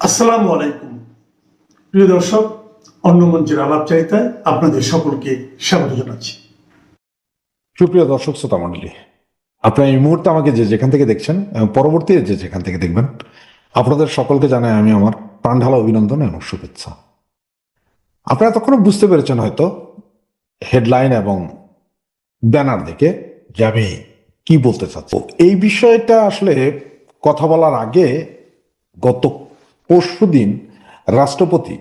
আসসালামু আলাইকুম প্রিয় দর্শক, অন্য মঞ্চের আলাপচারিতায় আপনাদের সকলকে স্বাগত জানাচ্ছি। সুপ্রিয় দর্শক শ্রোতা মণ্ডলী, আপনারা এই মুহূর্তে আমাকে যে যেখান থেকে দেখছেন এবং পরবর্তী যে যেখান থেকে দেখবেন, আপনাদের সকলকে জানাই আমি আমার প্রাণঢালা অভিনন্দন এবং শুভেচ্ছা। আপনারা তখনও বুঝতে পেরেছেন হয়তো হেডলাইন এবং ব্যানার দেখে যে আমি কি বলতে চাচ্ছি। এই বিষয়টা আসলে কথা বলার আগে গত পরশুদিন রাষ্ট্রপতি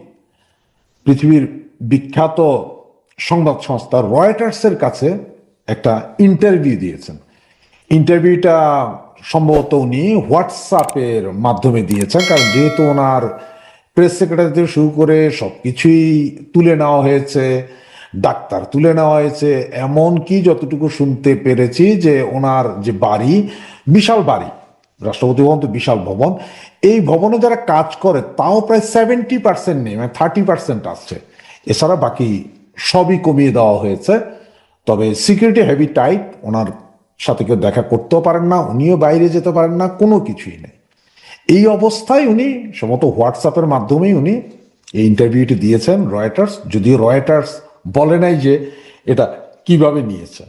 পৃথিবীর বিখ্যাত সংবাদ সংস্থা রয়টার্সের কাছে একটা ইন্টারভিউ দিয়েছেন। ইন্টারভিউটা সম্ভবত উনি হোয়াটসঅ্যাপের মাধ্যমে দিয়েছেন, কারণ যেহেতু ওনার প্রেস সেক্রেটারি থেকে শুরু করে সব কিছুই তুলে নেওয়া হয়েছে, ডাক্তার তুলে নেওয়া হয়েছে, এমনকি যতটুকু শুনতে পেরেছি যে ওনার যে বাড়ি, বিশাল বাড়ি, রাষ্ট্রপতি ভবন তো বিশাল ভবন, এই ভবনে যারা কাজ করে তাও প্রায় 70% নেই, মানে 30% আসছে। এছাড়া বাকি সবই কমিয়ে দেওয়া হয়েছে। তবে সিকিউরিটি হেভি টাইট, ওনার সাথে কেউ দেখা করতেও পারেন না, উনিও বাইরে যেতে পারেন না, কোনো কিছুই নেই। এই অবস্থায় উনি সম্ভবত হোয়াটসঅ্যাপের মাধ্যমেই উনি এই ইন্টারভিউটি দিয়েছেন রয়টার্স, যদিও রয়টার্স বলে নাই যে এটা কিভাবে নিয়েছে,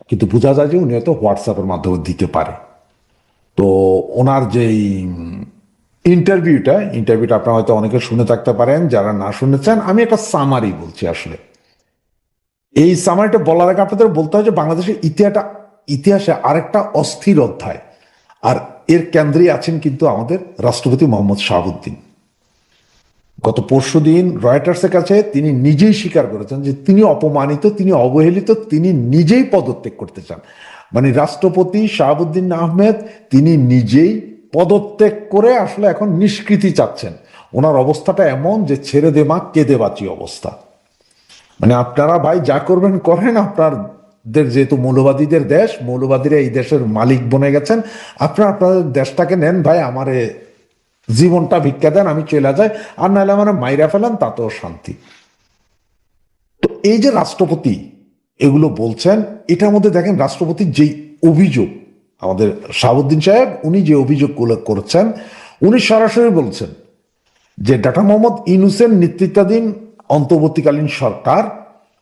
কিন্তু বোঝা যায় যে উনি হয়তো হোয়াটসঅ্যাপের মাধ্যমে দিতে পারে। তো ওনার যেই ইন্টারভিউটা আপনারা হয়তো অনেকে শুনে থাকতে পারেন, যারা না শুনেছেন আমি একটা সামারি বলছি। আসলে এই সামারিটা বলার আগে আপনাদের বলতে হয় যে বাংলাদেশের ইতিহাসে আরেকটা অস্থির অধ্যায়, আর এর কেন্দ্রে আছেন কিন্তু আমাদের রাষ্ট্রপতি মোহাম্মদ শাহাবুদ্দিন। গত পরশুদিন রয়টার্সের কাছে তিনি নিজেই স্বীকার করেছেন যে তিনি অপমানিত, তিনি অবহেলিত, তিনি নিজেই পদত্যাগ করতে চান। মানে রাষ্ট্রপতি শাহাবুদ্দিন আহমেদ তিনি নিজেই পদত্যাগ করে আসলে এখন নিষ্কৃতি চাচ্ছেন। ওনার অবস্থাটা এমন যে ছেড়ে দে মা কেঁদে বাঁচি অবস্থা। মানে আপনারা ভাই যা করবেন করেন, আপনাদের যেহেতু মৌলবাদীদের দেশ, মৌলবাদীরা এই দেশের মালিক বনে গেছেন, আপনারা আপনাদের দেশটাকে নেন ভাই, আমারে জীবনটা ভিক্ষা দেন, আমি চলে যাই, আর নাহলে আমার মাইরা ফেলেন, তাতেও শান্তি। তো এই যে রাষ্ট্রপতি এগুলো বলছেন, এটার মধ্যে দেখেন রাষ্ট্রপতির যেই অভিযোগ, আমাদের শাহাবুদ্দিন সাহেব উনি যে অভিযোগগুলো করছেন, উনি সরাসরি বলছেন যে ডক্টর মোহাম্মদ ইউনূসের নেতৃত্বাধীন অন্তর্বর্তীকালীন সরকার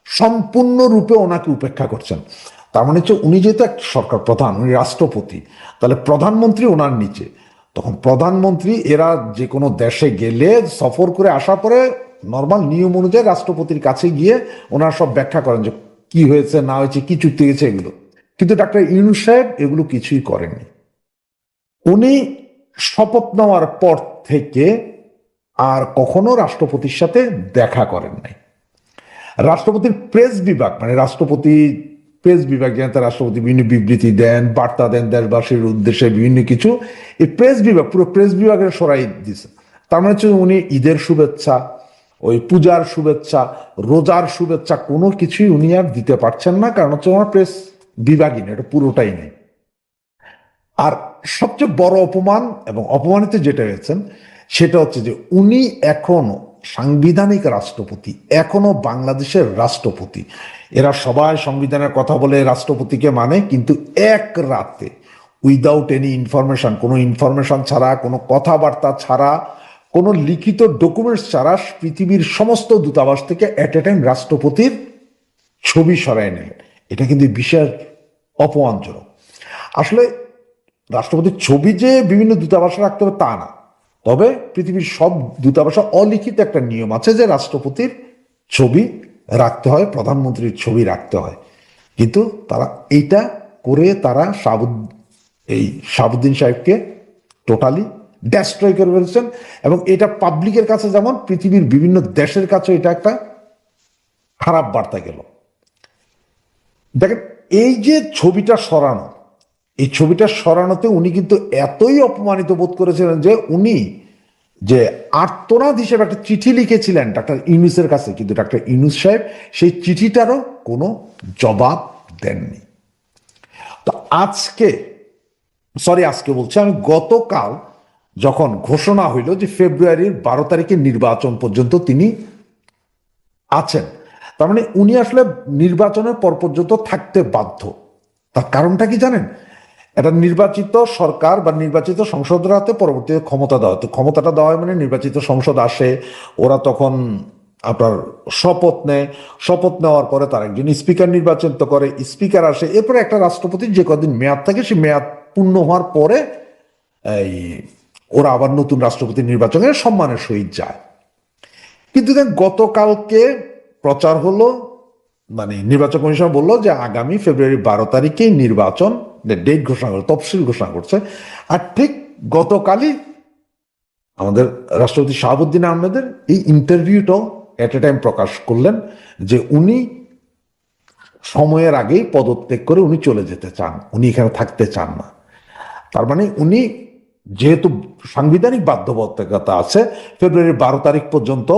সম্পূর্ণরূপে ওনাকে উপেক্ষা করছেন। তার মানে হচ্ছে উনি যেহেতু এক সরকার প্রধান, উনি রাষ্ট্রপতি, তাহলে প্রধানমন্ত্রী ওনার নিচে। তখন প্রধানমন্ত্রী এরা যে কোনো দেশে গেলে সফর করে আসার পরে নর্মাল নিয়ম অনুযায়ী রাষ্ট্রপতির কাছে গিয়ে ওনারা সব ব্যাখ্যা করেন যে কি হয়েছে না হয়েছে, কি চুক্তি হয়েছে এগুলো। কিন্তু ডাক্তার ইউনূস সাহেব এগুলো কিছুই করেননি। উনি শপথ নেওয়ার পর থেকে আর কখনো রাষ্ট্রপতির সাথে দেখা করেন নাই। রাষ্ট্রপতির প্রেস বিভাগ, মানে রাষ্ট্রপতি প্রেস বিভাগ, যেখানে রাষ্ট্রপতি বিভিন্ন বিবৃতি দেন, বার্তা দেন দেশবাসীর উদ্দেশ্যে বিভিন্ন কিছু, এই প্রেস বিভাগ পুরো প্রেস বিভাগের সরাই দিছে। তার মানে হচ্ছে উনি ঈদের শুভেচ্ছা, ওই পূজার শুভেচ্ছা, রোজার শুভেচ্ছা কোনো কিছুই উনি আর দিতে পারছেন না, কারণ হচ্ছে ওনার প্রেস বিভাগই নেই, এটা পুরোটাই নেই। আর সবচেয়ে বড় অপমান এবং অপমানিত যেটা হয়েছেন সেটা হচ্ছে যে উনি এখনো সাংবিধানিক রাষ্ট্রপতি, এখনো বাংলাদেশের রাষ্ট্রপতি। এরা সবাই সংবিধানের কথা বলে রাষ্ট্রপতিকে মানে, কিন্তু এক রাতে উইদাউট এনি ইনফরমেশন, কোনো ইনফরমেশন ছাড়া, কোনো কথাবার্তা ছাড়া, কোনো লিখিত ডকুমেন্টস ছাড়া পৃথিবীর সমস্ত দূতাবাস থেকে এট এ টাইম রাষ্ট্রপতির ছবি সরাই নিলেন। এটা কিন্তু বিশেষ অপমানজনক। আসলে রাষ্ট্রপতির ছবি যে বিভিন্ন দূতাবাসে রাখতে হবে তা না, তবে পৃথিবীর সব দূতাবাসে অলিখিত একটা নিয়ম আছে যে রাষ্ট্রপতির ছবি রাখতে হয়, প্রধানমন্ত্রীর ছবি রাখতে হয়। কিন্তু তারা এইটা করে তারা শাহাবুদ্দিন সাহেবকে টোটালি ডেস্ট্রয় করে ফেলছেন। এবং এটা পাবলিকের কাছে যেমন, পৃথিবীর বিভিন্ন দেশের কাছে এটা একটা খারাপ বার্তা গেল। দেখেন এই যে ছবিটা সরানো, এই ছবিটা সরানোতে উনি কিন্তু এতই অপমানিত বোধ করেছিলেন যে উনি যে আর্তনাদ হিসেবে একটা চিঠি লিখেছিলেন ডাক্তার ইউনূসের কাছে, কিন্তু ডাক্তার ইউনূস সাহেব সেই চিঠিটারও কোনো জবাব দেননি। তো আজকে বলছি আমি, গতকাল যখন ঘোষণা হইল যে ফেব্রুয়ারির 12 তারিখের নির্বাচন পর্যন্ত তিনি আছেন, তার মানে উনি আসলে নির্বাচনের পর পর্যন্ত থাকতে বাধ্য। তার কারণটা কি জানেন? একটা নির্বাচিত সরকার বা নির্বাচিত সংসদের হাতে পরবর্তীতে ক্ষমতা দেওয়া, তো ক্ষমতাটা দেওয়া হয় মানে নির্বাচিত সংসদ আসে, ওরা তখন আপনার শপথ নেয়, শপথ নেওয়ার পরে তার একজন স্পিকার নির্বাচন তো করে, স্পিকার আসে, এরপরে একটা রাষ্ট্রপতির যে কদিন মেয়াদ থাকে সে মেয়াদ পূর্ণ হওয়ার পরে এই ওরা আবার নতুন রাষ্ট্রপতি নির্বাচনের সম্মানের সহিত যায়। কিন্তু দেন গতকালকে প্রচার হলো, মানে নির্বাচন কমিশন বললো যে আগামী ফেব্রুয়ারি 12 তারিখেই নির্বাচন ডেট ঘোষণা করে, তফসিল ঘোষণা করছে। আর ঠিক গতকালই আমাদের রাষ্ট্রপতি শাহাবুদ্দিন আহমেদের এই ইন্টারভিউটাও এট এ টাইম প্রকাশ করলেন যে উনি সময়ের আগেই পদত্যাগ করে উনি চলে যেতে চান, উনি এখানে থাকতে চান না। তার মানে উনি যেহেতু সাংবিধানিক বাধ্যবাধকতা আছে ফেব্রুয়ারি 12 তারিখ পর্যন্ত,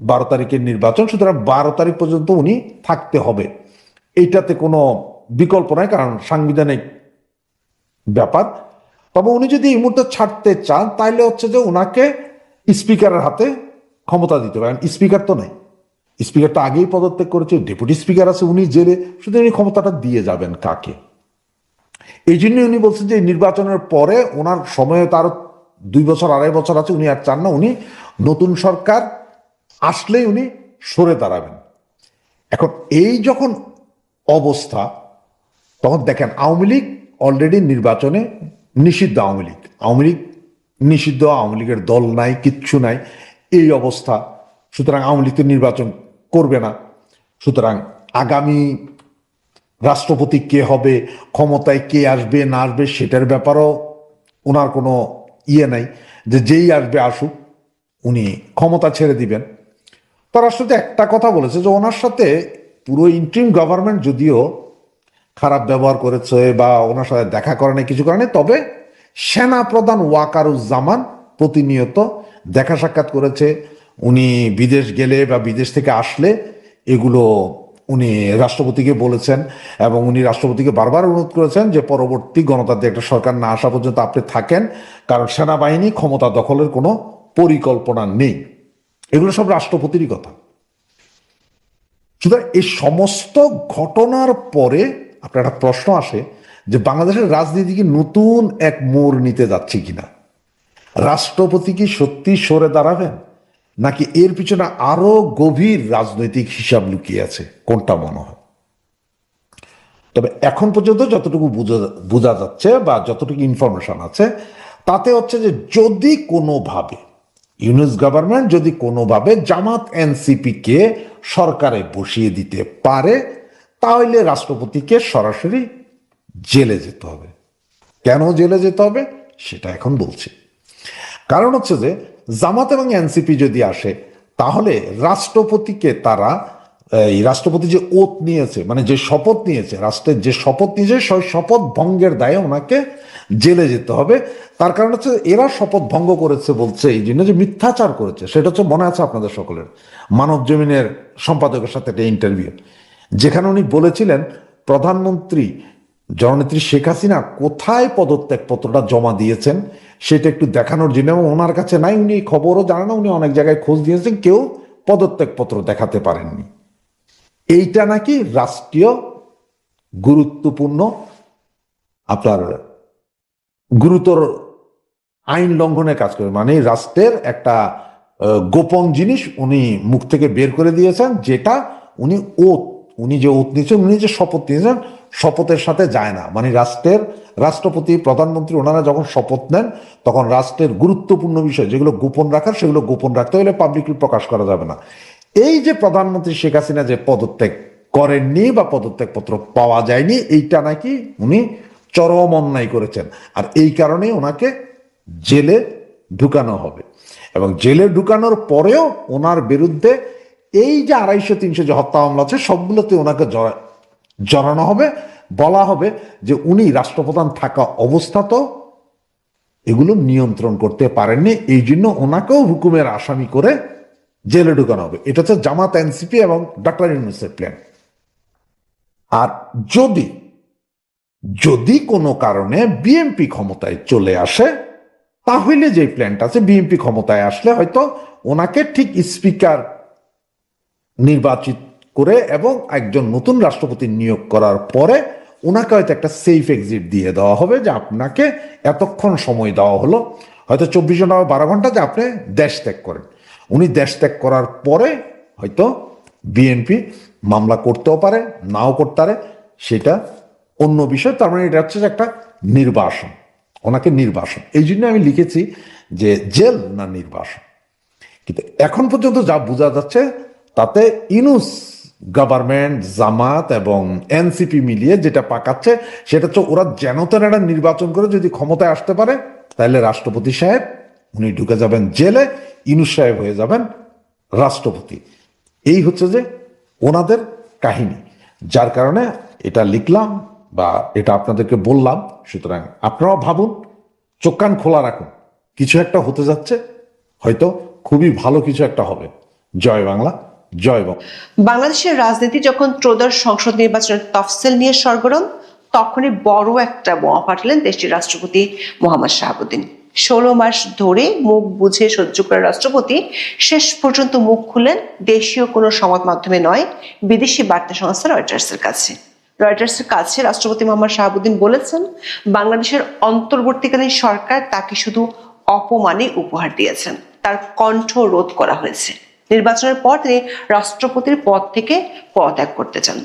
12 তারিখের নির্বাচন, সুতরাং 12 তারিখ পর্যন্ত উনি থাকতে হবে, এইটাতে কোনো বিকল্প নাই, কারণ সাংবিধানিক ব্যাপার। তবে উনি যদি এই মুহূর্তে ছাড়তে চান তাহলে হচ্ছে যে ওনাকে স্পিকারের হাতে ক্ষমতা দিতে পারেন। স্পিকার তো নাই, স্পিকার তো আগেই পদত্যাগ করেছে, ডেপুটি স্পিকার আছে, উনি জেলে, শুধু উনি ক্ষমতাটা দিয়ে যাবেন কাকে। এই জন্য উনি বলছেন যে নির্বাচনের পরে ওনার সময় তার 2 বছর 2.5 বছর আছে, উনি আর চান না, উনি নতুন সরকার আসলেই উনি সরে দাঁড়াবেন। এখন এই যখন অবস্থা, তখন দেখেন আওয়ামী লীগ অলরেডি নির্বাচনে নিষিদ্ধ, আওয়ামী লীগ নিষিদ্ধ, আওয়ামী লীগের দল নাই, কিচ্ছু নাই, এই অবস্থা। সুতরাং আওয়ামী লীগ তো নির্বাচন করবে না। সুতরাং আগামী রাষ্ট্রপতি কে হবে, ক্ষমতায় কে আসবে না আসবে সেটার ব্যাপারও ওনার কোনো ইয়ে নাই, যে যেই আসবে আসুক, উনি ক্ষমতা ছেড়ে দিবেন। তো রাষ্ট্রপতি একটা কথা বলেছে যে ওনার সাথে পুরো ইন্টারিম গভর্নমেন্ট যদিও খারাপ ব্যবহার করেছে বা ওনার সাথে দেখা করে নাই, কিছু করে নাই, তবে সেনা প্রধান ওয়াকারুজ্জামান প্রতিনিয়ত দেখা সাক্ষাৎ করেছে। উনি বিদেশ গেলে বা বিদেশ থেকে আসলে এগুলো উনি রাষ্ট্রপতিকে বলেছেন, এবং উনি রাষ্ট্রপতিকে বারবার অনুরোধ করেছেন যে পরবর্তী গণতান্ত্রিক একটা সরকার না আসা পর্যন্ত আপনি থাকেন, কারণ সেনাবাহিনী ক্ষমতা দখলের কোনো পরিকল্পনা নেই। এগুলো সব রাষ্ট্রপতিরই কথা। সুতরাং এই সমস্ত ঘটনার পরে আপনার একটা প্রশ্ন আসে যে বাংলাদেশের রাজনীতি কি নতুন এক মোড় নিতে যাচ্ছে কিনা, রাষ্ট্রপতি কি সত্যি সরে দাঁড়াবেন, নাকি এর পিছনে আরো গভীর রাজনৈতিক হিসাব লুকিয়ে আছে, কোনটা মনে হয়? তবে এখন পর্যন্ত যতটুকু বোঝা যাচ্ছে বা যতটুকু ইনফরমেশন আছে তাতে হচ্ছে যে যদি কোনোভাবে ইউনূস গভর্নমেন্ট যদি কোনোভাবে জামাত এনসিপি কে সরকারে বসিয়ে দিতে পারে, তাহলে রাষ্ট্রপতিকে সরাসরি জেলে যেতে হবে। কেন জেলে যেতে হবে সেটা এখন বলছি। কারণ হচ্ছে যে জামাত এবং এনসিপি যদি আসে তাহলে রাষ্ট্রপতিকে তারা, এই রাষ্ট্রপতি যে ওত নিয়েছে, মানে যে শপথ নিয়েছে, রাষ্ট্রের যে শপথ নিয়েছে সেই শপথ ভঙ্গের দায়ে ওনাকে জেলে যেতে হবে। তার কারণ হচ্ছে এরা শপথ ভঙ্গ করেছে বলছে এই জন্য যে মিথ্যাচার করেছে। সেটা হচ্ছে মনে আছে আপনাদের সকলের, মানব জমিনের সম্পাদকের সাথে একটা ইন্টারভিউ, যেখানে উনি বলেছিলেন প্রধানমন্ত্রী জননেত্রী শেখ হাসিনা কোথায় পদত্যাগ পত্রটা জমা দিয়েছেন সেটা একটু দেখানোর জন্য, এবং ওনার কাছে নাই, উনি এই খবরও জানেন না, উনি অনেক জায়গায় খোঁজ দিয়েছেন, কেউ পদত্যাগ পত্র দেখাতে পারেননি। এইটা নাকি রাষ্ট্রীয় গুরুত্বপূর্ণ আপনার গুরুতর আইন লঙ্ঘনের কাজ করে, মানে রাষ্ট্রের একটা গোপন জিনিস উনি মুখ থেকে বের করে দিয়েছেন, যেটা উনি যে ওত নিয়েছেন, উনি যে শপথ নিয়েছেন শপথের সাথে যায় না। মানে রাষ্ট্রপতি প্রধানমন্ত্রী ওনারা যখন শপথ নেন তখন রাষ্ট্রের গুরুত্বপূর্ণ বিষয় যেগুলো গোপন রাখার সেগুলো গোপন রাখতে হলে পাবলিকলি প্রকাশ করা যাবে না। এই যে প্রধানমন্ত্রী শেখ হাসিনা যে পদত্যাগ করেননি বা পদত্যাগ পত্র পাওয়া যায়নি, এইটা নাকি উনি চরম অন্যায় করেছেন, আর এই কারণে ওনাকে জেলে ঢুকানো হবে। এবং জেলে ঢুকানোর পরেও ওনার বিরুদ্ধে এই যে 250-300 যে হত্যা মামলা আছে সবগুলোতে ওনাকে জড়ানো হবে, বলা হবে যে উনি রাষ্ট্রপ্রধান থাকা অবস্থা তো এগুলো নিয়ন্ত্রণ করতে পারেননি, এই জন্য ওনাকেও হুকুমের আসামি করে জেলে ঢুকানো হবে। এটা হচ্ছে জামাত এনসিপি এবং ডক্টর ইউনূসের প্ল্যান। আর যদি কোনো কারণে বিএনপি ক্ষমতায় চলে আসে, তাহলে যে প্ল্যানটা আছে, বিএনপি ক্ষমতায় আসলে হয়তো ওনাকে ঠিক স্পিকার নির্বাচিত করে এবং একজন নতুন রাষ্ট্রপতি নিয়োগ করার পরে ওনাকে হয়তো একটা সেফ এক্সিট দিয়ে দেওয়া হবে যে আপনাকে এতক্ষণ সময় দেওয়া হলো, হয়তো 24 ঘন্টা বা 12 ঘন্টা, যে আপনি দেশ ত্যাগ করেন। উনি দেশ ত্যাগ করার পরে হয়তো বিএনপি মামলা করতেও পারে, নাও করতে পারে, সেটা অন্য বিষয়। তার মানে এটা হচ্ছে যে একটা নির্বাসন, ওনাকে নির্বাসন। এই জন্য আমি লিখেছি যে জেল না নির্বাসন। কিন্তু এখন পর্যন্ত যা বোঝা যাচ্ছে তাতে ইউনূস গভর্নমেন্ট, জামাত এবং এনসিপি মিলিয়ে যেটা পাকাচ্ছে সেটা হচ্ছে ওরা যেন তেন একটা নির্বাচন করে যদি ক্ষমতায় আসতে পারে, তাহলে রাষ্ট্রপতি সাহেব উনি ঢুকে যাবেন জেলে, ইউনূস সাহেব হয়ে যাবেন রাষ্ট্রপতি। এই হচ্ছে যে ওনাদের কাহিনী, যার কারণে এটা লিখলাম বা এটা আপনাদেরকে বললাম। সুতরাং আপনারাও ভাবুন, চোখ কান খোলা রাখুন, কিছু একটা হতে যাচ্ছে, হয়তো খুবই ভালো কিছু একটা হবে। জয় বাংলা, জয় বাংলা। বাংলাদেশের রাজনীতি যখন ত্রয়োদশ সংসদ নির্বাচনের তফসিল নিয়ে সরগরম, তখনই বড় একটা বোমা ফাটালেন দেশটির রাষ্ট্রপতি মোহাম্মদ শাহাবুদ্দিন। 16 মাস ধরে মুখ বুঝে সহ্য করা রাষ্ট্রপতি শেষ পর্যন্ত মুখ খুললেন দেশীয় কোনো সংবাদ মাধ্যমে নয়, বিদেশি বার্তা সংস্থা রয়টার্সের কাছে। রয়টার্সের কাছে রাষ্ট্রপতি মোহাম্মদ শাহাবুদ্দিন বলেছেন, বাংলাদেশের অন্তর্বর্তীকালীন সরকার তাকে শুধু অপমানই উপহার দিয়েছেন, তার কণ্ঠ রোধ করা হয়েছে। নির্বাচনের পর তিনি রাষ্ট্রপতির পদ থেকে পদত্যাগ করতে চান।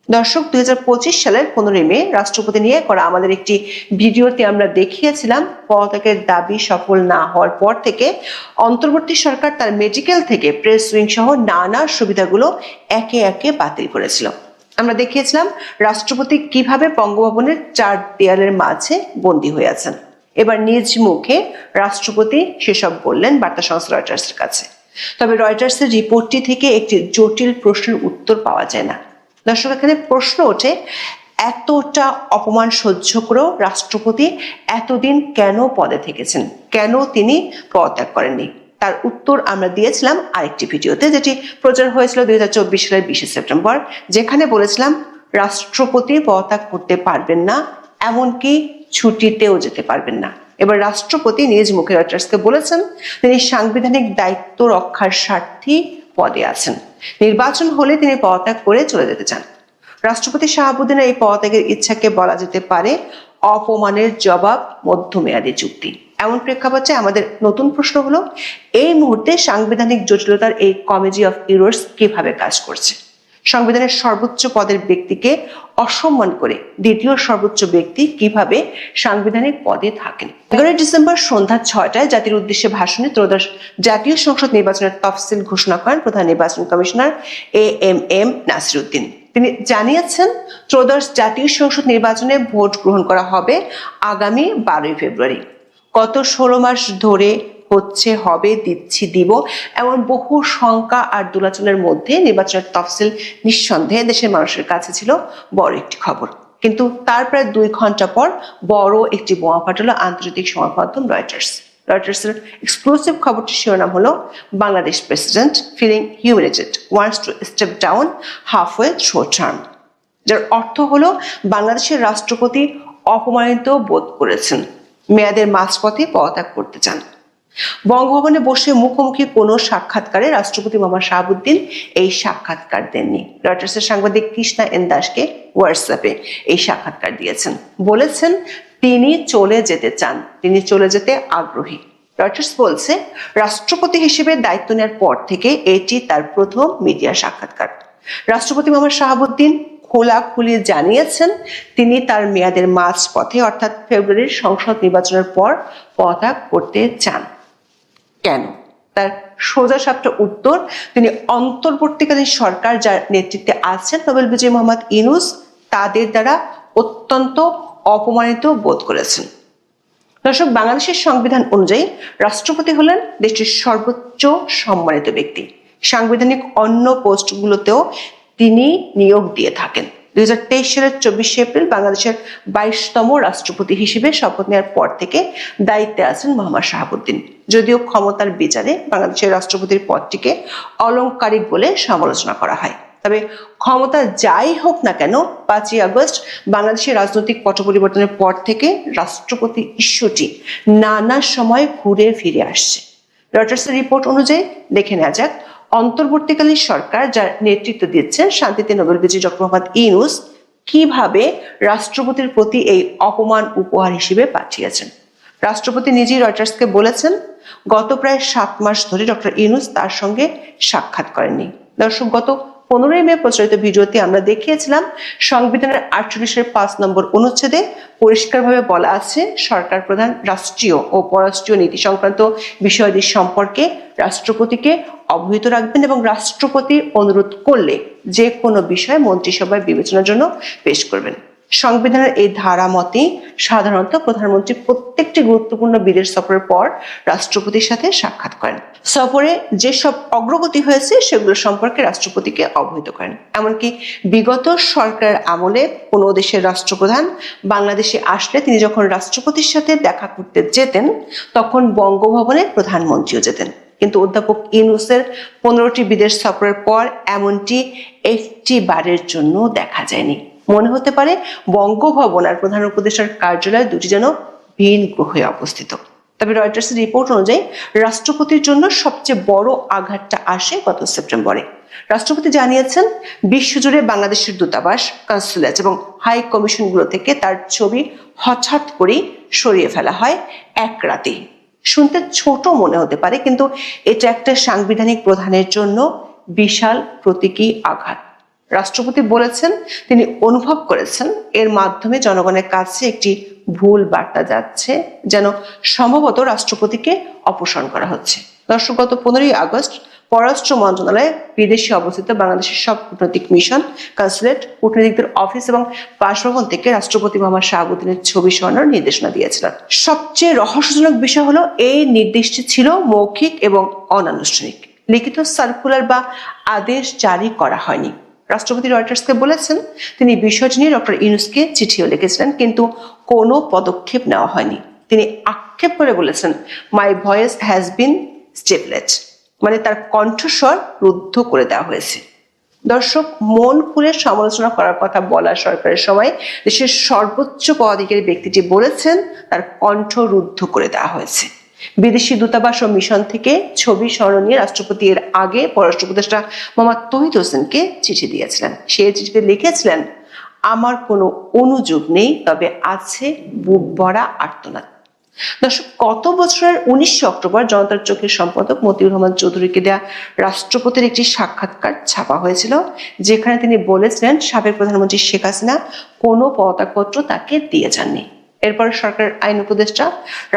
দর্শক, 2025 সালের 15 মে রাষ্ট্রপতি নিয়ে করা আমাদের একটি ভিডিওতে আমরা দেখিয়েছিলাম পদত্যাগের দাবি সফল না হওয়ার পর থেকে অন্তর্বর্তী সরকার তার মেডিকেল থেকে প্রেস উইং সহ নানা সুবিধাগুলো একে একে বাতিল করেছিল। আমরা দেখিয়েছিলাম রাষ্ট্রপতি কিভাবে বঙ্গভবনের 4 দেয়ালের মাঝে বন্দী হয়ে আছেন। এবার নিজ মুখে রাষ্ট্রপতি সেসব বললেন বার্তা সংস্থা রয়টার্সের কাছে। তবে রয়টার্সের রিপোর্টটি থেকে একটি জটিল প্রশ্নের উত্তর পাওয়া যায় না। দর্শক, এখানে প্রশ্ন ওঠে, এতটা অপমান সহ্য করেও রাষ্ট্রপতি এতদিন কেন পদে থেকেছেন, কেন তিনি পদত্যাগ করেননি? তার উত্তর আমরা দিয়েছিলাম আরেকটি ভিডিওতে, যেটি প্রচার হয়েছিল 2024 সালের 20 সেপ্টেম্বর, যেখানে বলেছিলাম রাষ্ট্রপতি পদত্যাগ করতে পারবেন না, এমনকি ছুটিতেও যেতে পারবেন না। এবার রাষ্ট্রপতি নিজ মুখে রয়টার্সকে বলেছেন তিনি সাংবিধানিক দায়িত্ব রক্ষার স্বার্থে পদে আছেন, নির্বাচন হলে তিনি পদত্যাগ করে চলে যেতে চান। রাষ্ট্রপতি শাহাবুদ্দিনের এই পদত্যাগের ইচ্ছাকে বলা যেতে পারে অপমানের জবাব মধ্যমেয়াদী চুক্তি। এমন প্রেক্ষাপটে আমাদের নতুন প্রশ্ন হলো, এই মুহূর্তে সাংবিধানিক জটিলতার এই কমেডি অফ ইরর্স কিভাবে কাজ করছে? সংবিধানের সর্বোচ্চ পদের ব্যক্তিকে অসম্মান করে দ্বিতীয় সর্বোচ্চ ব্যক্তি কিভাবে সাংবিধানিক পদে থাকেন? 11 ডিসেম্বর সন্ধ্যা 6টায় জাতির উদ্দেশ্যে ভাষণে ত্রয়োদশ জাতীয় সংসদ নির্বাচনের তফসিল ঘোষণা করেন প্রধান নির্বাচন কমিশনার AMM নাসির উদ্দিন। তিনি জানিয়েছেন, ত্রয়োদশ জাতীয় সংসদ নির্বাচনে ভোট গ্রহণ করা হবে আগামী 12 ফেব্রুয়ারি। গত 16 মাস ধরে হচ্ছে, হবে, দিচ্ছি, দিব, এমন বহু শঙ্কা আর দোলাচলের মধ্যে নির্বাচনের তফসিল নিঃসন্দেহে দেশের মানুষের কাছে ছিল বড় একটি খবর। কিন্তু তার প্রায় 2 ঘন্টা পর বড় একটি বোমা ফাটালো আন্তর্জাতিক সংবাদ মাধ্যম রয়টার্স। রয়টার্সের এক্সক্লুসিভ খবরটির শিরোনাম হলো, Bangladesh president feeling humiliated, wants to step down halfway through term. যার অর্থ হলো বাংলাদেশের রাষ্ট্রপতি অপমানিত বোধ করেছেন, মেয়াদের মাঝপথে পদত্যাগ করতে চান। বঙ্গভবনে বসে মুখোমুখি কোনো সাক্ষাৎকারে রাষ্ট্রপতি মোহাম্মদ শাহাবুদ্দিন এই সাক্ষাৎকার দেননি। রয়টার্সের সাংবাদিক কৃষ্ণা এন দাসকে হোয়াটসঅ্যাপে এই সাক্ষাৎকার দিয়েছেন, বলেছেন তিনি চলে যেতে চান, তিনি চলে যেতে আগ্রহী। রয়টার্স বলছে, রাষ্ট্রপতি হিসেবে দায়িত্ব নেওয়ার পর থেকে এটি তার প্রথম মিডিয়া সাক্ষাৎকার। রাষ্ট্রপতি মোহাম্মদ শাহাবুদ্দিন খোলাখুলি জানিয়েছেন তিনি তার মেয়াদের মাঝপথে অর্থাৎ ফেব্রুয়ারির সংসদ নির্বাচনের পর পদত্যাগ করতে চান। কেন? তার সোজাসাপটা উত্তর, তিনি অন্তর্বর্তীকালীন সরকার যার নেতৃত্বে আছেন নোবেল বিজয়ী মোহাম্মদ ইউনূস, তাদের দ্বারা অত্যন্ত অপমানিত বোধ করেছেন। দর্শক, বাংলাদেশের সংবিধান অনুযায়ী রাষ্ট্রপতি হলেন দেশটির সর্বোচ্চ সম্মানিত ব্যক্তি। সাংবিধানিক অন্য পোস্টগুলোতেও তিনি নিয়োগ দিয়ে থাকেন। 2023 সালের 24 এপ্রিল বাংলাদেশের 22তম রাষ্ট্রপতি হিসেবে শপথ নেওয়ার পর থেকে দায়িত্বে আছেন মোহাম্মদ শাহাবুদ্দিন। যদিও ক্ষমতার বিচারে বাংলাদেশের রাষ্ট্রপতির পদটিকে অলংকারিক বলে সমালোচনা করা হয়, তবে ক্ষমতা যাই হোক না কেন 5ই আগস্ট বাংলাদেশের রাজনৈতিক পট পরিবর্তনের পর থেকে রাষ্ট্রপতি ইস্যুটি নানা সময় ঘুরে ফিরে আসছে। রয়টার্সের রিপোর্ট অনুযায়ী দেখে নেওয়া যাক, অন্তর্বর্তীকালীন সরকার যার নেতৃত্ব দিচ্ছেন শান্তিতে নোবেল বিজয়ী ডক্টর মোহাম্মদ ইউনূস, কিভাবে রাষ্ট্রপতির প্রতি এই অপমান উপহার হিসেবে পাঠিয়েছেন। রাষ্ট্রপতি নিজেই রয়টার্সকে বলেছেন, গত প্রায় 7 মাস ধরে ডক্টর ইউনূস তার সঙ্গে সাক্ষাৎ করেননি। দর্শক, গত 15 মে প্রচারিত ভিডিওতে আমরা দেখিয়েছিলাম সংবিধানের 48-এর 5 নম্বর অনুচ্ছেদে পরিষ্কারভাবে বলা আছে, সরকার প্রধান রাষ্ট্রীয় ও পররাষ্ট্রীয় নীতি সংক্রান্ত বিষয়াদি সম্পর্কে রাষ্ট্রপতিকে অবহিত রাখবেন এবং রাষ্ট্রপতি অনুরোধ করলে যে কোনো বিষয় মন্ত্রিসভায় বিবেচনার জন্য পেশ করবেন। সংবিধানের এই ধারা মতে সাধারণত প্রধানমন্ত্রী প্রত্যেকটি গুরুত্বপূর্ণ বিদেশ সফরের পর রাষ্ট্রপতির সাথে সাক্ষাৎ করেন। সফরে যেসব অগ্রগতি হয়েছে সেগুলো সম্পর্কে রাষ্ট্রপতিকে অবহিত করেন। এমনকি বিগত সরকারের আমলে কোনো দেশের রাষ্ট্রপ্রধান বাংলাদেশে আসলে তিনি যখন রাষ্ট্রপতির সাথে দেখা করতে যেতেন তখন বঙ্গভবনে প্রধানমন্ত্রীও যেতেন। কিন্তু অধ্যাপক ইউনূসের 15টি বিদেশ সফরের পর এমনটি একটি বারের জন্য দেখা যায়নি। মনে হতে পারে বঙ্গভবন আর প্রধান উপদেষ্টার কার্যালয় দুটি যেন ভিন গ্রহে অবস্থিত। তবে রয়টার্সের রিপোর্ট অনুযায়ী রাষ্ট্রপতির জন্য সবচেয়ে বড় আঘাতটা আসে গত সেপ্টেম্বরে। রাষ্ট্রপতি জানিয়েছেন, বিশ্বজুড়ে বাংলাদেশের দূতাবাস, কনসুলেট এবং হাই কমিশনগুলো থেকে তার ছবি হঠাৎ করেই সরিয়ে ফেলা হয় এক রাতেই। শুনতে ছোট মনে হতে পারে, কিন্তু এটা একটা সাংবিধানিক প্রধানের জন্য বিশাল প্রতীকী আঘাত। রাষ্ট্রপতি বলেছেন, তিনি অনুভব করেছেন এর মাধ্যমে জনগণের কাছে একটি ভুল বার্তা যাচ্ছে, যেন সম্ভবত রাষ্ট্রপতিকে অপসারণ করা হচ্ছে। দর্শক, গত 15ই আগস্ট পররাষ্ট্র মন্ত্রণালয়ে বিদেশে অবস্থিত বাংলাদেশের সব কূটনৈতিক মিশন, কনসুলেট, কূটনীতিকদের অফিস এবং বাসভবন থেকে রাষ্ট্রপতি মোহাম্মদ শাহাবুদ্দিনের ছবি সরানোর নির্দেশনা দিয়েছিলেন। সবচেয়ে রহস্যজনক বিষয় হলো, এই নির্দেশটি ছিল মৌখিক এবং অনানুষ্ঠানিক। লিখিত সার্কুলার বা আদেশ জারি করা হয়নি। রাষ্ট্রপতি রয়টার্সকে বলেছেন, তিনি বিষয়টি নিয়ে ডক্টর ইউনূসকে চিঠিও লিখেছিলেন, কিন্তু কোনো পদক্ষেপ নেওয়া হয়নি। তিনি আক্ষেপ করে বলেছেন, মাই ভয়েস হ্যাজ বিন স্টেপলেড, মানে তার কণ্ঠস্বর রুদ্ধ করে দেওয়া হয়েছে। দর্শক, মন খুলে সমালোচনা করার কথা বলা সরকারের সময় দেশের সর্বোচ্চ পদাধিকারী ব্যক্তিটি বলেছেন তার কণ্ঠ রুদ্ধ করে দেওয়া হয়েছে। বিদেশি দূতাবাস ও মিশন থেকে ছবি সরানো নিয়ে রাষ্ট্রপতি এর আগে পররাষ্ট্র উপদেষ্টা মোহাম্মদ তৌহিদ হোসেনকে চিঠি দিয়েছিলেন। সেই চিঠিতে লিখেছিলেন, আমার কোনো অনুযোগ নেই, তবে আছে বুক ভরা আর্তনাদ। দর্শক, গত বছরের 19 অক্টোবর জনতার চোখের সম্পাদক মতিউর রহমান চৌধুরীকে দেয়া রাষ্ট্রপতির একটি সাক্ষাৎকার ছাপা হয়েছিল, যেখানে তিনি বলেছিলেন সাবেক প্রধানমন্ত্রী শেখ হাসিনা কোনো পদত্যাগপত্র তাকে দিয়ে যাননি। এরপর সরকারের আইন উপদেষ্টা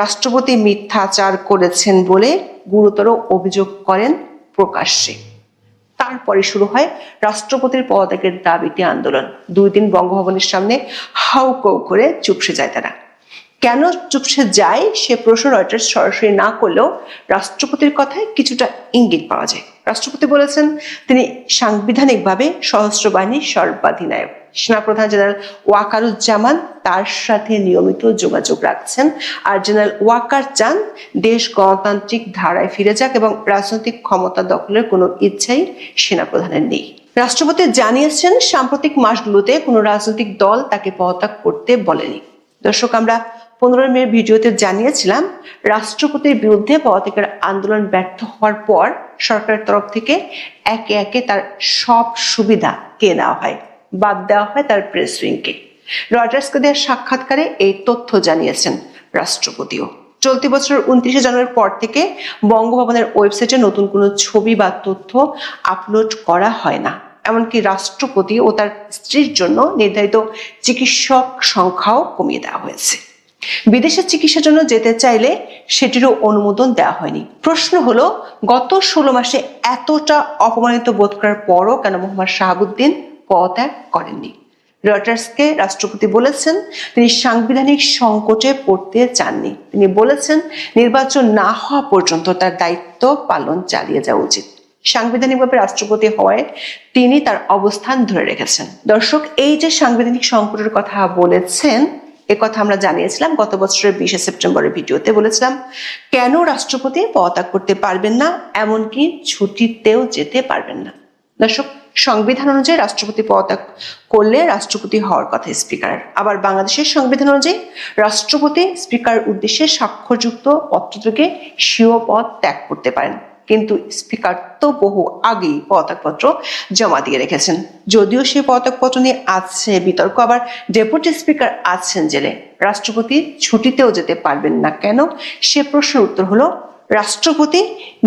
রাষ্ট্রপতি মিথ্যাচার করেছেন বলে গুরুতর অভিযোগ করেন প্রকাশ্যে। তারপরে শুরু হয় রাষ্ট্রপতির পদত্যাগের দাবিতে আন্দোলন। 2 দিন বঙ্গভবনের সামনে হাউকাউ করে চুপসে যায় তারা। কেন চুপসে যায় সে প্রশ্ন রয়টার্স সরাসরি না করলেও রাষ্ট্রপতির কথায় কিছুটা ইঙ্গিত পাওয়া যায়। রাষ্ট্রপতি বলেছেন, তিনি সাংবিধানিকভাবে সশস্ত্র বাহিনীর সর্বাধিনায়ক। সেনাপ্রধান জেনারেল ওয়াকারুজ্জামান তার সাথে নিয়মিত যোগাযোগ রাখছেন, আর জেনারেল ওয়াকার চান দেশ গণতান্ত্রিক ধারায় ফিরে যাক এবং রাজনৈতিক ক্ষমতা দখলের কোনো ইচ্ছাই সেনাপ্রধানের নেই। রাষ্ট্রপতি জানিয়েছেন, সাম্প্রতিক মাসগুলোতে কোনো রাজনৈতিক দল তাকে পদত্যাগ করতে বলেনি। দর্শক, আমরা 15 মে ভিডিওতে জানিয়েছিলাম রাষ্ট্রপতির বিরুদ্ধে পদত্যাগের আন্দোলন ব্যর্থ হওয়ার পর সরকারের তরফ থেকে একে একে তার সব সুবিধা কে নেওয়া হয়, বাদ দেওয়া হয় তার প্রেস উইংকে। রয়টার্সকে দেওয়া সাক্ষাৎকারে এই তথ্য জানিয়েছেন রাষ্ট্রপতিও। চলতি বছরের 29 জানুয়ারির পর থেকে বঙ্গভবনের ওয়েবসাইটে নতুন কোনো ছবি বা তথ্য আপলোড করা হয় না। এমনকি রাষ্ট্রপতি ও তার স্ত্রীর জন্য নির্ধারিত চিকিৎসক সংখ্যাও কমিয়ে দেওয়া হয়েছে। বিদেশে চিকিৎসার জন্য যেতে চাইলে সেটিরও অনুমোদন দেওয়া হয়নি। প্রশ্ন হলো, গত 16 মাসে এতটা অপমানিত বোধ করার পরও কেন মোহাম্মদ শাহাবুদ্দিন পদত্যাগ করেননি? রয়টার্সকে রাষ্ট্রপতি বলেছেন, তিনি সাংবিধানিক সংকটে পড়তে চাননি। তিনি বলেছেন, নির্বাচন না হওয়া পর্যন্ত তার দায়িত্ব পালন চালিয়ে যাওয়া উচিত। সাংবিধানিকভাবে রাষ্ট্রপতি হওয়ায় তিনি তার অবস্থান ধরে রেখেছেন। দর্শক, এই যে সাংবিধানিক সংকটের কথা বলেছেন, কথা আমরা জানিয়েছিলাম গত বছরের 20 সেপ্টেম্বরের ভিডিওতে। বলেছিলাম কেন রাষ্ট্রপতি পদত্যাগ করতে পারবেন না, এমনকি ছুটিতেও যেতে পারবেন না। দর্শক, সংবিধান অনুযায়ী রাষ্ট্রপতি পদত্যাগ করলে রাষ্ট্রপতি হওয়ার কথা স্পিকারের। আবার বাংলাদেশের সংবিধান অনুযায়ী রাষ্ট্রপতি স্পিকার উদ্দেশ্যে স্বাক্ষরযুক্ত পত্র থেকে স্বীয় পদ ত্যাগ করতে পারেন। কিন্তু স্পিকার তো বহু আগেই পদত্যাগপত্র জমা দিয়ে রেখেছেন। যদিও সেই পদত্যাগপত্র নিয়ে আছে বিতর্ক, আবার ডেপুটি স্পিকার আছেন জেলে, রাষ্ট্রপতি ছুটিতেও যেতে পারবেন না কেন? সে প্রশ্নের উত্তর হলো, রাষ্ট্রপতি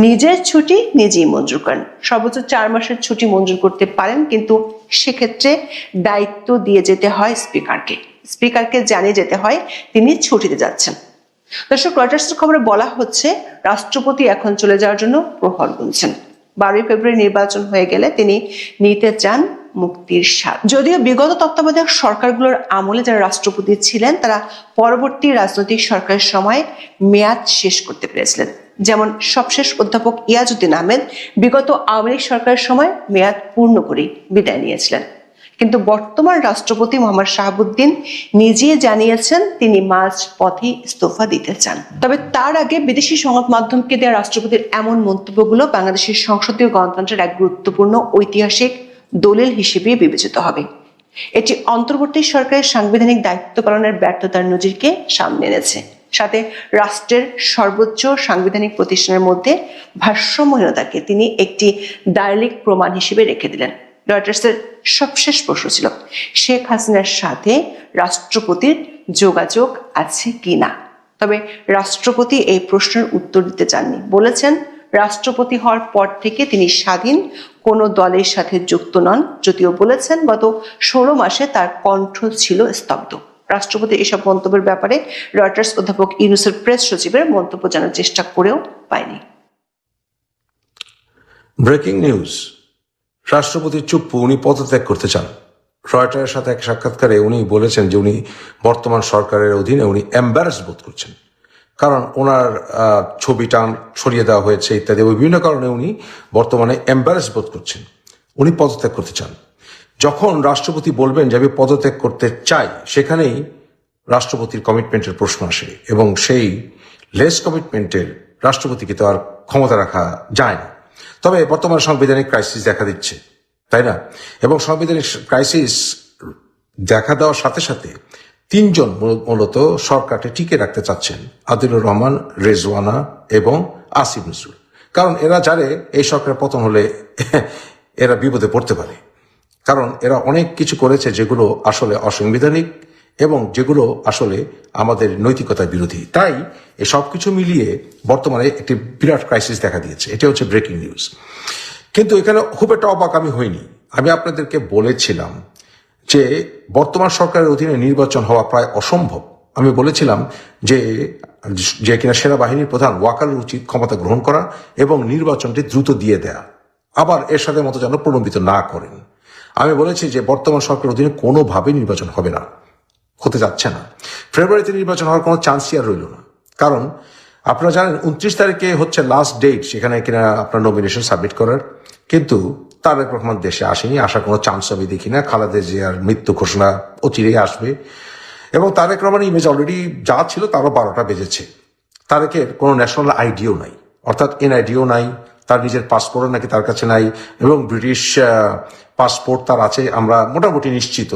নিজের ছুটি নিজেই মঞ্জুর করেন। সর্বোচ্চ 4 মাসের ছুটি মঞ্জুর করতে পারেন, কিন্তু সেক্ষেত্রে দায়িত্ব দিয়ে যেতে হয় স্পিকারকে। স্পিকারকে জানিয়ে যেতে হয় তিনি ছুটিতে যাচ্ছেন। দর্শক, রয়টার্সের খবরে বলা হচ্ছে রাষ্ট্রপতি এখন চলে যাওয়ার জন্য প্রহর গুনছেন। 12 ফেব্রুয়ারি নির্বাচন হয়ে গেলে তিনি নিতে চান মুক্তির স্বাদ। যদিও বিগত তত্ত্বাবধায়ক সরকারগুলোর আমলে যারা রাষ্ট্রপতি ছিলেন তারা পরবর্তী রাজনৈতিক সরকারের সময় মেয়াদ শেষ করতে পেরেছিলেন। যেমন সবশেষ অধ্যাপক ইয়াজউদ্দিন আহমেদ বিগত আওয়ামী লীগ সরকারের সময় মেয়াদ পূর্ণ করে বিদায় নিয়েছিলেন। কিন্তু বর্তমান রাষ্ট্রপতি মোহাম্মদ শাহাবুদ্দিন নিজেই জানিয়েছেন তিনি মাঝ পথে ইস্তফা দিতে চান। তবে তার আগে বিদেশি সংবাদ মাধ্যমকে দেওয়া রাষ্ট্রপতির এমন মন্তব্যগুলো বাংলাদেশের সংসদীয় গণতন্ত্রের এক গুরুত্বপূর্ণ ঐতিহাসিক দলিল হিসেবে বিবেচিত হবে। এটি অন্তর্বর্তী সরকারের সাংবিধানিক দায়িত্ব পালনের ব্যর্থতার নজিরকে সামনে এনেছে, সাথে রাষ্ট্রের সর্বোচ্চ সাংবিধানিক প্রতিষ্ঠানের মধ্যে ভারসাম্যহীনতাকে তিনি একটি দালিলিক প্রমাণ হিসেবে রেখে দিলেন। রয়টার্সের সবশেষ প্রশ্ন ছিল, শেখ হাসিনার সাথে রাষ্ট্রপতির যোগাযোগ আছে কিনা? তবে রাষ্ট্রপতি এই প্রশ্নের উত্তর দিতে চাননি। বলেছেন রাষ্ট্রপতি হওয়ার পর থেকে তিনি স্বাধীন কোনো দলের সাথে যুক্ত নন, যদিও বলেছেন গত 16 মাসে তার কণ্ঠ ছিল স্তব্ধ। রাষ্ট্রপতি এসব মন্তব্যের ব্যাপারে রয়টার্স অধ্যাপক ইউনূসের প্রেস সচিবের মন্তব্য জানার চেষ্টা করেও পায়নি। ব্রেকিং নিউজ, রাষ্ট্রপতি চুপ্পু, উনি পদত্যাগ করতে চান। রয়টারের সাথে এক সাক্ষাৎকারে উনি বলেছেন যে উনি বর্তমান সরকারের অধীনে উনি এম্বারাস বোধ করছেন, কারণ ওনার ছবিটা ছড়িয়ে দেওয়া হয়েছে ইত্যাদি বিভিন্ন কারণে উনি বর্তমানে এম্বারাস বোধ করছেন, উনি পদত্যাগ করতে চান। যখন রাষ্ট্রপতি বলবেন যে আমি পদত্যাগ করতে চাই, সেখানেই রাষ্ট্রপতির কমিটমেন্টের প্রশ্ন আসে, এবং সেই লেস কমিটমেন্টের রাষ্ট্রপতিকে তো আর ক্ষমতা রাখা যায় না। তবে বর্তমানে সাংবিধানিক ক্রাইসিস দেখা দিচ্ছে, তাই না? এবং সাংবিধানিক ক্রাইসিস দেখা দেওয়ার সাথে সাথে 3 জন মূলত সরকারকে টিকে রাখতে চাচ্ছেন, আদিলুর রহমান, রেজওয়ানা এবং আসিফ নজরুল। কারণ এরা জানে এই সরকারের পতন হলে এরা বিপদে পড়তে পারে, কারণ এরা অনেক কিছু করেছে যেগুলো আসলে অসাংবিধানিক এবং যেগুলো আসলে আমাদের নৈতিকতার বিরোধী। তাই এই সব কিছু মিলিয়ে বর্তমানে একটি বিরাট ক্রাইসিস দেখা দিয়েছে। এটা হচ্ছে ব্রেকিং নিউজ। কিন্তু এখানে খুব একটা অবাক আমি হইনি। আমি আপনাদেরকে বলেছিলাম যে বর্তমান সরকারের অধীনে নির্বাচন হওয়া প্রায় অসম্ভব। আমি বলেছিলাম যে কিনা সেনাবাহিনীর প্রধান ওয়াকারের উচিত ক্ষমতা গ্রহণ করা এবং নির্বাচনটি দ্রুত দিয়ে দেয়া, আবার এর সাথে মতো যেন প্রলম্বিত না করেন। আমি বলেছি যে বর্তমান সরকারের অধীনে কোনোভাবেই নির্বাচন হবে না, হতে যাচ্ছে না। ফেব্রুয়ারিতে নির্বাচন হওয়ার কোনো চান্সই আর রইল না, কারণ আপনারা জানেন 29 তারিখে হচ্ছে লাস্ট ডেট সেখানে কিনা আপনার নমিনেশন সাবমিট করার। কিন্তু তারেক রহমান দেশে আসেনি, আসার কোনো চান্স আমি দেখি না। খালেদা জিয়ার মৃত্যু ঘোষণা অচিরেই আসবে, এবং তারেক রহমানের ইমেজ অলরেডি যা ছিল তারও 12টা বেজেছে। তারেকের কোনো ন্যাশনাল আইডিও নাই, অর্থাৎ এনআইডিও নাই, তার নিজের পাসপোর্টও নাকি তার কাছে নাই, এবং ব্রিটিশ পাসপোর্ট তার আছে আমরা মোটামুটি নিশ্চিত।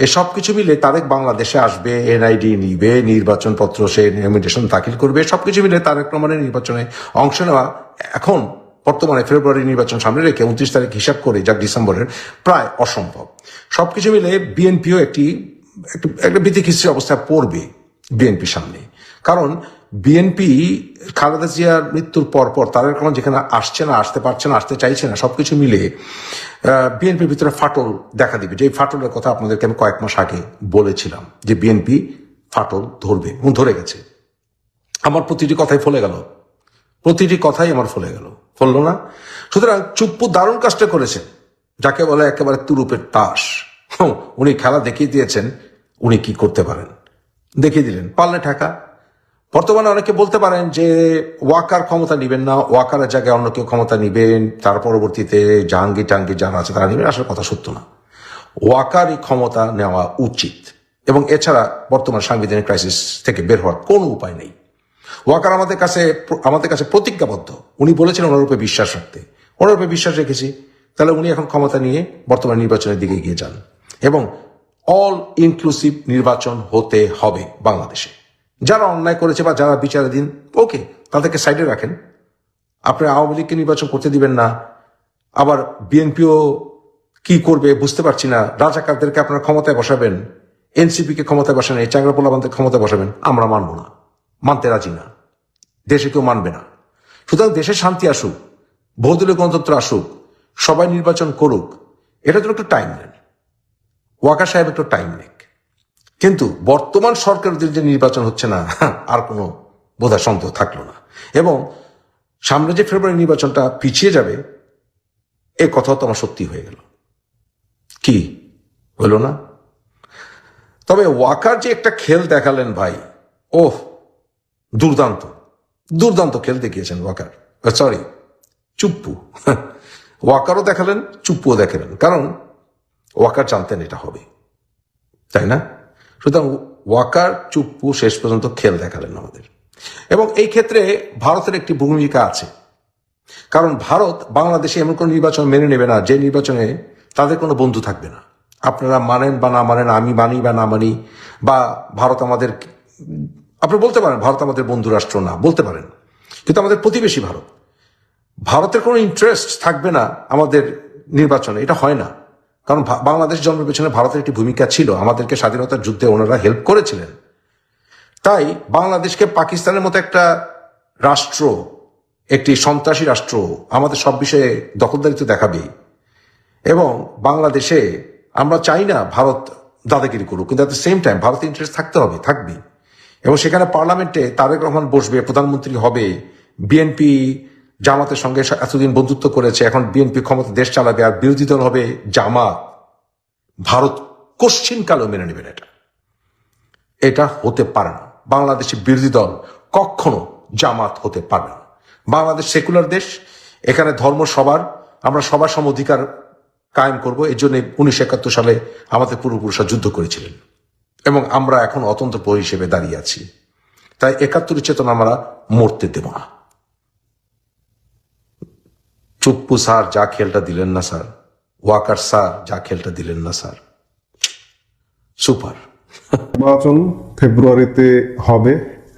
এসব কিছু মিলে তারেক বাংলাদেশে আসবে, এনআইডি নিবে, নির্বাচনপত্র সে নমিনেশন দাখিল করবে, সবকিছু মিলে তারেক রহমানের নির্বাচনে অংশ নেওয়া এখন বর্তমানে ফেব্রুয়ারি নির্বাচন সামনে রেখে 29 তারিখ হিসাব করে যা ডিসেম্বরের প্রায় অসম্ভব। সবকিছু মিলে বিএনপিও একটা ভীতিখিস্ত্রি অবস্থায় পড়বে বিএনপির সামনে, কারণ বিএনপি খালেদা জিয়ার মৃত্যুর পর তারেক রহমান যেখানে আসছে না, আসতে পারছে না, আসতে চাইছে না, সবকিছু মিলে বিএনপির ভিতরে ফাটল দেখা দিবে। যে ফাটলের কথা আপনাদেরকে আমি কয়েক মাস আগে বলেছিলাম যে বিএনপি ফাটল ধরবে, এবং ধরে গেছে। আমার প্রতিটি কথাই ফলে গেল, প্রতিটি কথাই আমার ফলে গেল, ফললো না? সুতরাং চুপ্পু দারুণ কাজটা করেছেন, যাকে বলে একেবারে তুরুপের তাস। উনি খেলা দেখিয়ে দিয়েছেন উনি কি করতে পারেন, দেখিয়ে দিলেন, পারলে ঠেকা। বর্তমানে অনেকে বলতে পারেন যে ওয়াকার ক্ষমতা নিবেন না, ওয়াকারের জায়গায় অন্য কেউ ক্ষমতা নিবেন, তার পরবর্তীতে জাহাঙ্গীর যারা আছে তারা নিবেন। আসলে কথা সত্য না, ওয়াকারই ক্ষমতা নেওয়া উচিত, এবং এছাড়া বর্তমান সাংবিধানিক ক্রাইসিস থেকে বের হওয়ার কোনো উপায় নেই। ওয়াকার আমাদের কাছে প্রতিজ্ঞাবদ্ধ, উনি বলেছেন ওনার উপরে বিশ্বাস রাখতে, ওনার উপরে বিশ্বাস রেখেছি। তাহলে উনি এখন ক্ষমতা নিয়ে বর্তমান নির্বাচনের দিকে এগিয়ে যান, এবং অল ইনক্লুসিভ নির্বাচন হতে হবে বাংলাদেশে। যারা অন্যায় করেছে বা যারা বিচারাধীন, ওকে, তাদেরকে সাইডে রাখেন। আপনি আওয়ামী লীগকে নির্বাচন করতে দিবেন না, আবার বিএনপিও কি করবে বুঝতে পারছি না, রাজাকারদেরকে আপনারা ক্ষমতায় বসাবেন, এনসিপিকে ক্ষমতায় বসাবেন, এই চাংরা পোলাপানদের ক্ষমতায় বসাবেন, আমরা মানব না, মানতে রাজি না, দেশে কেউ মানবে না। সুতরাং দেশে শান্তি আসুক, বহুদলীয় গণতন্ত্র আসুক, সবাই নির্বাচন করুক, এটার জন্য একটু টাইম নেন, ওয়াকার সাহেব একটু টাইম নেক। কিন্তু বর্তমান সরকারের যে নির্বাচন হচ্ছে না, আর কোনো বোধহয় সন্দেহ থাকলো না। এবং সামনে যে ফেব্রুয়ারি নির্বাচনটা পিছিয়ে যাবে, এ কথাও তো আমার সত্যি হয়ে গেল। কি হলো না? তবে ওয়াকার যে একটা খেল দেখালেন ভাই, ওহ দুর্দান্ত, দুর্দান্ত খেল দেখিয়েছেন ওয়াকার, সরি চুপ্পু। ওয়াকারও দেখালেন, চুপ্পুও দেখালেন, কারণ ওয়াকার জানতেন এটা হবে, তাই না? সুতরাং ওয়াকার চুপ্পু শেষ পর্যন্ত খেল দেখালেন আমাদের। এবং এই ক্ষেত্রে ভারতের একটি ভূমিকা আছে, কারণ ভারত বাংলাদেশে এমন কোনো নির্বাচন মেনে নেবে না যে নির্বাচনে তাদের কোনো বন্ধু থাকবে না। আপনারা মানেন বা না মানেন, আমি মানি বা না মানি, বা ভারত আমাদের, আপনি বলতে পারেন ভারত আমাদের বন্ধু রাষ্ট্র না, বলতে পারেন, কিন্তু আমাদের প্রতিবেশী ভারত, ভারতের কোনো ইন্টারেস্ট থাকবে না আমাদের নির্বাচনে, এটা হয় না। কারণ বাংলাদেশ জন্মের পেছনে ভারতের একটি ভূমিকা ছিল, আমাদেরকে স্বাধীনতার যুদ্ধে ওনারা হেল্প করেছিলেন। তাই বাংলাদেশকে পাকিস্তানের মতো একটা রাষ্ট্র, একটি সন্ত্রাসী রাষ্ট্র আমাদের সব বিষয়ে দখলদারিত্ব দেখাবে। এবং বাংলাদেশে আমরা চাই না ভারত দাদাগিরি করুক, কিন্তু অ্যাট দ্য সেম টাইম ভারতের ইন্টারেস্ট থাকতে হবে, থাকবে। এবং সেখানে পার্লামেন্টে তারেক রহমান বসবে, প্রধানমন্ত্রী হবে, বিএনপি জামাতের সঙ্গে এতদিন বন্ধুত্ব করেছে, এখন বিএনপি ক্ষমতা দেশ চালাবে, আর বিরোধী দল হবে জামাত। ভারত কোশ্চিনকালেও মেনে নেবেন এটা, এটা হতে পারে না। বাংলাদেশের বিরোধী দল কখনো জামাত হতে পারবে না। বাংলাদেশ সেকুলার দেশ, এখানে ধর্ম সবার, আমরা সবার সম অধিকার কায়েম করব। এই জন্য 1971 সালে আমাদের পূর্বপুরুষরা যুদ্ধ করেছিলেন, এবং আমরা এখন অতন্ত্র প্রহরী হিসেবে দাঁড়িয়ে আছি। তাই 71 চেতনা আমরা মরতে দেব না। চুপ্পু স্যার যা খেলটা দিলেন না স্যার, ওয়াকার স্যার যা খেলটা দিলেন না স্যার, সুপার। নির্বাচন ফেব্রুয়ারিতে হবে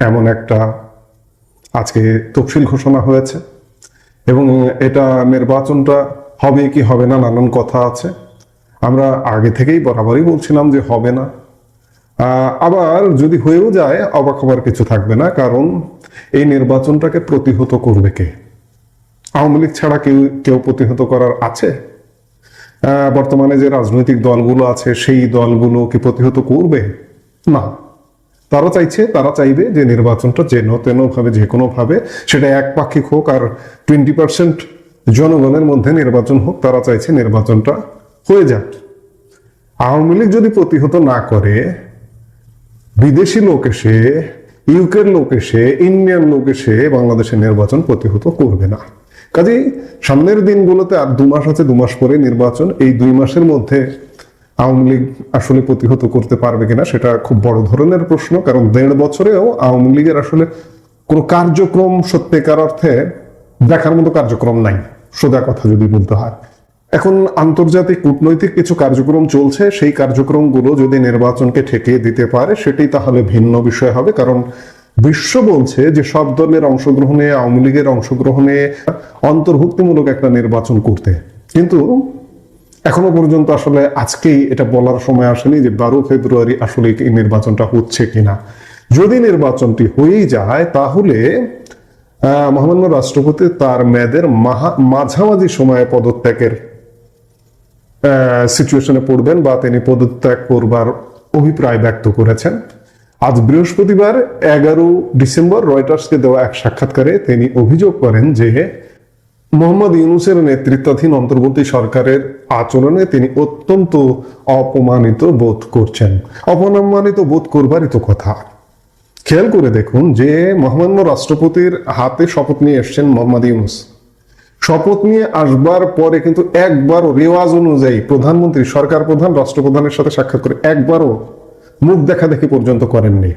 এমন একটা আজকে তফসিল ঘোষণা হয়েছে, এবং এটা নির্বাচনটা হবে কি হবে না নানান কথা আছে। আমরা আগে থেকেই বরাবরই বলছিলাম যে হবে না, আবার যদি হয়েও যায় অবাক হবার কিছু থাকবে না, কারণ এই নির্বাচনটাকে প্রতিহত করবে কে? আওয়ামী লীগ ছাড়া কেউ প্রতিহত করার আছে? বর্তমানে যে রাজনৈতিক দলগুলো আছে সেই দলগুলো কি প্রতিহত করবে? না। তারা চাইবে যে নির্বাচনটা যেন তেন ভাবে, যে কোনো ভাবে, সেটা একপাক্ষিক হোক আর 20% জনগণের মধ্যে নির্বাচন হোক, তারা চাইছে নির্বাচনটা হয়ে যাক। আওয়ামী লীগ যদি প্রতিহত না করে, বিদেশি লোক এসে, ইউকের লোক এসে, ইন্ডিয়ান লোক এসে বাংলাদেশের নির্বাচন প্রতিহত করবে না। কাজেই সামনের দিনগুলোতে আর 2 মাস আছে, 2 মাস পরে নির্বাচন। এই 2 মাসের মধ্যে আওয়ামী লীগ আসলে প্রতিহত করতে পারবে কিনা সেটা খুব বড় ধরনের প্রশ্ন, কারণ 1.5 বছরেও আওয়ামী লীগের আসলে কোনো কার্যক্রম সত্যিকার অর্থে দেখার মতো কার্যক্রম নাই, সোজা কথা যদি বলতে হয়। এখন আন্তর্জাতিক কূটনৈতিক কিছু কার্যক্রম চলছে, সেই কার্যক্রমগুলো যদি নির্বাচনকে ঠেকিয়ে দিতে পারে সেটাই তাহলে ভিন্ন বিষয় হবে। কারণ বিশ্ব বলছে যে সব দলের অংশগ্রহণে, আওয়ামী লীগের অংশগ্রহণে অন্তর্ভুক্তিমূলক একটা নির্বাচন করতে, কিন্তু এখনো পর্যন্ত আসলে আজকেই এটা বলার সময় আসেনি যে 12 ফেব্রুয়ারি আসলে এই নির্বাচনটা হচ্ছে কিনা। যদি নির্বাচনটি হয়েই যায় তাহলে মহামান্য রাষ্ট্রপতি তার মেয়াদের মাঝামাঝি সময়ে পদত্যাগের সিচুয়েশনে পড়বেন, বা তিনি পদত্যাগ করবার অভিপ্রায় ব্যক্ত করেছেন। আজ বৃহস্পতিবার 11 ডিসেম্বর রয়টার্সকে দেওয়া এক সাক্ষাৎকারে তিনি অভিযোগ করেন যে মোহাম্মদ ইউনূসের নেতৃত্বাধীন অন্তর্বর্তী সরকারের আচরণে তিনি অত্যন্ত অপমানিত বোধ করছেন। অপমানিত বোধ করবারই তো কথা। খেয়াল করে দেখুন যে মহামান্য রাষ্ট্রপতির হাতে শপথ নিয়ে এসছেন মোহাম্মদ ইউনূস। শপথ নিয়ে আসবার পরে কিন্তু একবারও রেওয়াজ অনুযায়ী প্রধানমন্ত্রী, সরকার প্রধান, রাষ্ট্রপ্রধানের সাথে সাক্ষাৎ করে একবারও মুখ দেখা দেখি পর্যন্ত করেননি।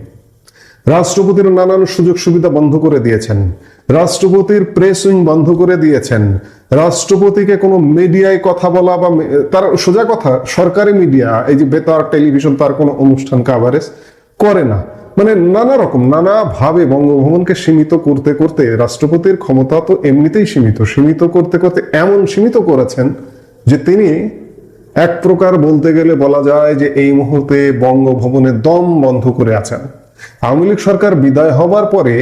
রাষ্ট্রপতির নানান সুযোগ সুবিধা বন্ধ করে দিয়েছেন, রাষ্ট্রপতির প্রেস উইং বন্ধ করে দিয়েছেন, রাষ্ট্রপতিকে কোনো মিডিয়ায় কথা বলা বা তার সোজা কথা সরকারি মিডিয়া, এই যে বেতার টেলিভিশন, তার কোনো অনুষ্ঠান কাভারেজ করে না। মানে নানাভাবে বঙ্গভবনকে সীমিত করতে করতে রাষ্ট্রপতির ক্ষমতা তো এমনিতেই সীমিত করতে করতে এমন সীমিত করেছেন যে তিনি এক প্রকার বলতে গেলে বলা যায় যে এই মুহূর্তে বঙ্গভবনের দম বন্ধ করে আছেন। আওয়ামী লীগ সরকার বিদায় হবার পরে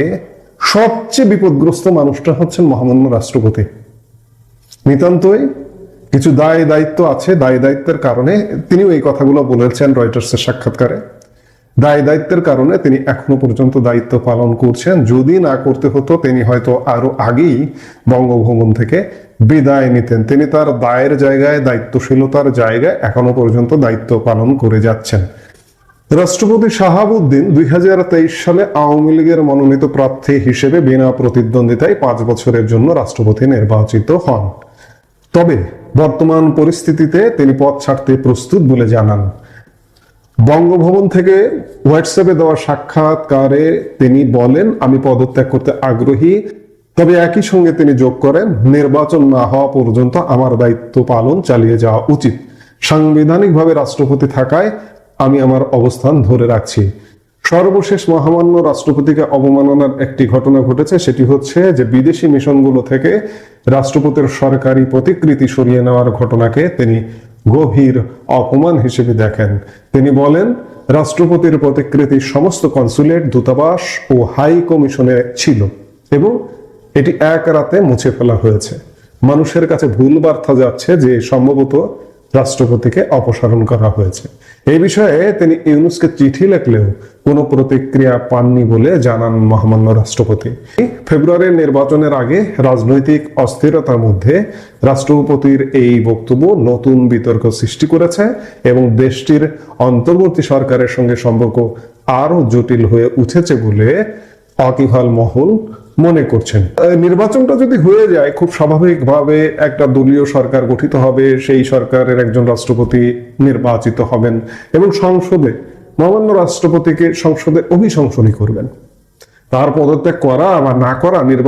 সবচেয়ে বিপদগ্রস্ত মানুষটা হচ্ছেন মহামান্য রাষ্ট্রপতি। নিতান্তই কিছু দায় দায়িত্ব আছে, দায় দায়িত্বের কারণে তিনিও এই কথাগুলো বলেছেন রয়টার্সের সাক্ষাৎকারে। দায় দায়িত্বের কারণে তিনি এখনো পর্যন্ত দায়িত্ব পালন করছেন। যদি না করতে হতো তিনি হয়তো আরো আগেই বঙ্গভবন থেকে বিদায় নিতেন। তিনি তার দায়ের জায়গায়, দায়িত্বশীলতার জায়গায় এখনো পর্যন্ত দায়িত্ব পালন করে যাচ্ছেন। রাষ্ট্রপতি শাহাবুদ্দিন 2023 সালে আওয়ামী লীগের মনোনীত প্রার্থী হিসেবে বিনা প্রতিদ্বন্দ্বিতায় 5 বছরের জন্য রাষ্ট্রপতি নির্বাচিত হন। তবে বর্তমান পরিস্থিতিতে তিনি পদ ছাড়তে প্রস্তুত বলে জানান। বঙ্গভবন থেকে হোয়াটসঅ্যাপে দেওয়া সাক্ষাৎকারে তিনি বলেন, আমি পদত্যাগ করতে আগ্রহী, তবে একই সঙ্গে তিনি যোগ করেন, নির্বাচন না হওয়া পর্যন্ত আমার দায়িত্ব পালন চালিয়ে যাওয়া উচিত। সাংবিধানিকভাবে রাষ্ট্রপতি থাকায় আমি আমার অবস্থান ধরে রাখছি। সর্বশেষ মহামান্য রাষ্ট্রপতিকে অবমাননার একটি ঘটনা ঘটেছে, সেটি হচ্ছে যে বিদেশি মিশনগুলো থেকে রাষ্ট্রপতির সরকারি প্রতিকৃতি সরিয়ে নেওয়ার ঘটনাকে তিনি গভীর অপমান হিসেবে দেখেন। তিনি বলেন, রাষ্ট্রপতির প্রতিকৃতি সমস্ত কনসুলেট, দূতাবাস ও হাই কমিশনে ছিল এবং এটি এক রাতে মুছে ফেলা হয়েছে। মানুষের কাছে ভুল বার্তা যাচ্ছে যে সম্ভবত রাষ্ট্রপতিকে অপসারণ করা হয়েছে। এই বিষয়ে তিনি ইউনূসকে চিঠি লিখলেও কোনো প্রতিক্রিয়া পাননি বলে জানান মহামান্য রাষ্ট্রপতি। ফেব্রুয়ারির নির্বাচনের আগে রাজনৈতিক অস্থিরতার মধ্যে রাষ্ট্রপতির এই বক্তব্য নতুন বিতর্ক সৃষ্টি করেছে এবং দেশটির অন্তর্বর্তী সরকারের সঙ্গে সম্পর্ক আরো জটিল হয়ে উঠেছে বলে ওয়াকিবহাল মহল মনে করছেন। নির্বাচনটা যদি হয়ে যায়, খুব স্বাভাবিকভাবে একটা দলীয় সরকার গঠিত হবে, সেই সরকারের একজন রাষ্ট্রপতি নির্বাচিত হবেন এবং সংসদে মহামান্য রাষ্ট্রপতিকে সংসদে অভিশংসনী করবেন। তার পদত্যাগ করা বা না করা নির্বাচন